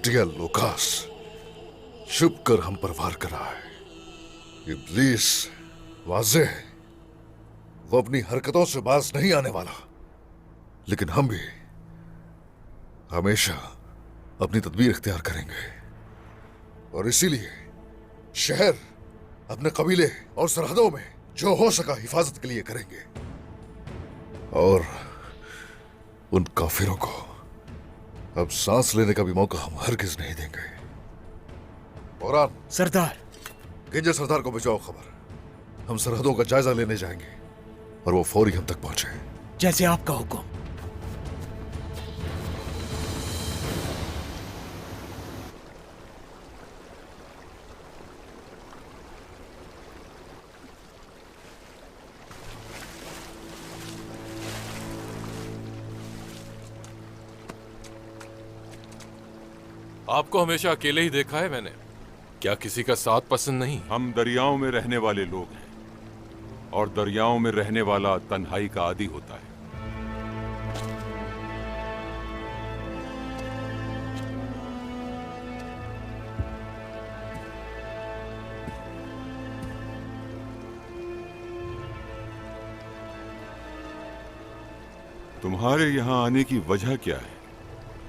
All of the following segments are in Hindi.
घटिया लोकास छुप कर हम पर वार कर रहा है। इब्लीस वाज़ेह है, वो अपनी हरकतों से बाज नहीं आने वाला। लेकिन हम भी हमेशा अपनी तदबीर इख्तियार करेंगे और इसीलिए शहर अपने कबीले और सरहदों में जो हो सका हिफाजत के लिए करेंगे और उन काफिरों को अब सांस लेने का भी मौका हम हरगिज नहीं देंगे। औरान सरदार, गिंजर सरदार को भिजवाओ खबर। हम सरहदों का जायजा लेने जाएंगे और वो फौरी हम तक पहुंचे। जैसे आपका हुक्म। आपको हमेशा अकेले ही देखा है मैंने, क्या किसी का साथ पसंद नहीं? हम दरियाओं में रहने वाले लोग हैं और दरियाओं में रहने वाला तन्हाई का आदी होता है। तुम्हारे यहां आने की वजह क्या है?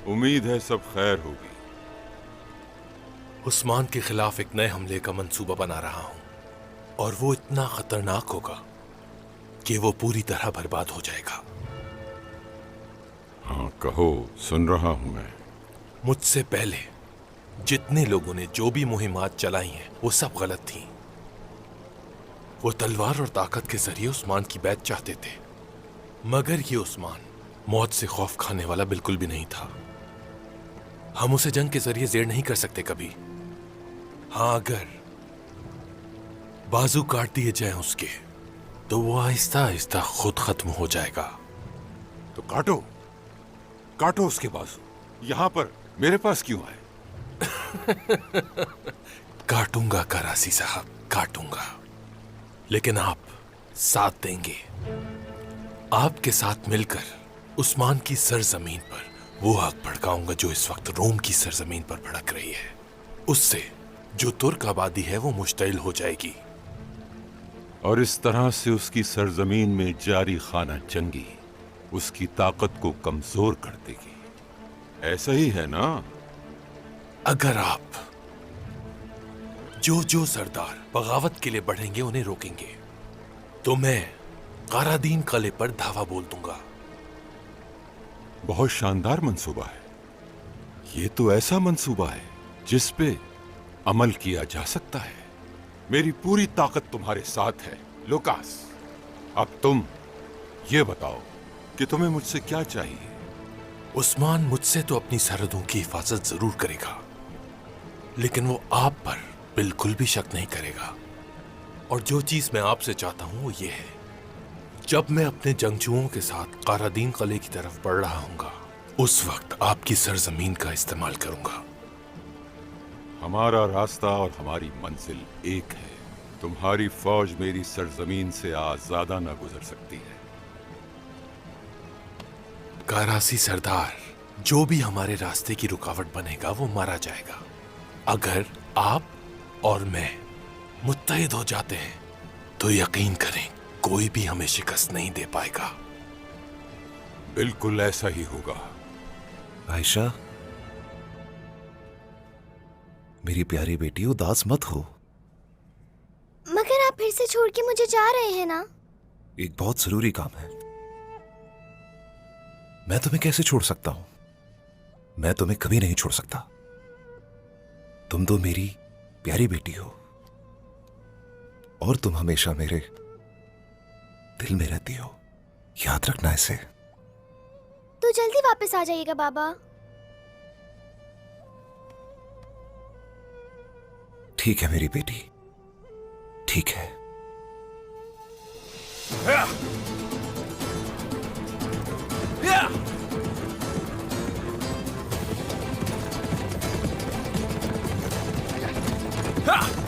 उम्मीद है सब खैर होगी। उस्मान के खिलाफ एक नए हमले का मंसूबा बना रहा हूं और वो इतना खतरनाक होगा कि वो पूरी तरह बर्बाद हो जाएगा। हाँ कहो, सुन रहा हूं मैं। मुझसे पहले जितने लोगों ने जो भी मुहिमात चलाई हैं वो सब गलत थी। वो तलवार और ताकत के जरिए उस्मान की बैत चाहते थे, मगर ये उस्मान मौत से खौफ खाने वाला बिल्कुल भी नहीं था। हम उसे जंग के जरिए ज़ेर नहीं कर सकते कभी। हाँ, अगर बाजू काट दिए जाएं उसके तो वो आहिस्ता आहिस्ता खुद खत्म हो जाएगा। तो काटो, काटो उसके बाजू। यहां पर मेरे पास क्यों आए? काटूंगा करासी साहब, काटूंगा, लेकिन आप साथ देंगे। आपके साथ मिलकर उस्मान की सरजमीन पर वो आग भड़काऊंगा जो इस वक्त रोम की सरजमीन पर भड़क रही है। उससे जो तुर्क आबादी है वो मुश्तइल हो जाएगी और इस तरह से उसकी सरजमीन में जारी खाना जंगी उसकी ताकत को कमजोर कर देगी। ऐसा ही है ना? अगर आप जो सरदार बगावत के लिए बढ़ेंगे उन्हें रोकेंगे तो मैं कारादीन किले पर धावा बोल दूंगा। बहुत शानदार मंसूबा है। ये तो ऐसा मंसूबा है जिस पे अमल किया जा सकता है। मेरी पूरी ताकत तुम्हारे साथ है लुकास। अब तुम ये बताओ कि तुम्हें मुझसे क्या चाहिए? उस्मान मुझसे तो अपनी सरहदों की हिफाजत जरूर करेगा, लेकिन वो आप पर बिल्कुल भी शक नहीं करेगा। और जो चीज मैं आपसे चाहता हूं वो ये है, जब मैं अपने जंगजुओं के साथ कारादीन किले की तरफ बढ़ रहा हूंगा उस वक्त आपकी सरजमीन का इस्तेमाल करूंगा। हमारा रास्ता और हमारी मंजिल एक है। तुम्हारी फौज मेरी सरजमीन से आज़ादा ना गुजर सकती है। करासी सरदार, जो भी हमारे रास्ते की रुकावट बनेगा वो मारा जाएगा। अगर आप और मैं मुत्तहिद हो जाते हैं तो यकीन करें कोई भी हमें शिकस्त नहीं दे पाएगा। बिल्कुल ऐसा ही होगा। आयशा, मेरी प्यारी बेटी, उदास मत हो। मगर आप फिर से छोड़ के मुझे जा रहे हैं ना? एक बहुत जरूरी काम है। मैं तुम्हें कैसे छोड़ सकता हूं? मैं तुम्हें कभी नहीं छोड़ सकता। तुम तो मेरी प्यारी बेटी हो और तुम हमेशा मेरे दिल में रहती हो। याद रखना इसे। तो जल्दी वापस आ जाइएगा बाबा। ठीक है मेरी बेटी, ठीक है। Ah!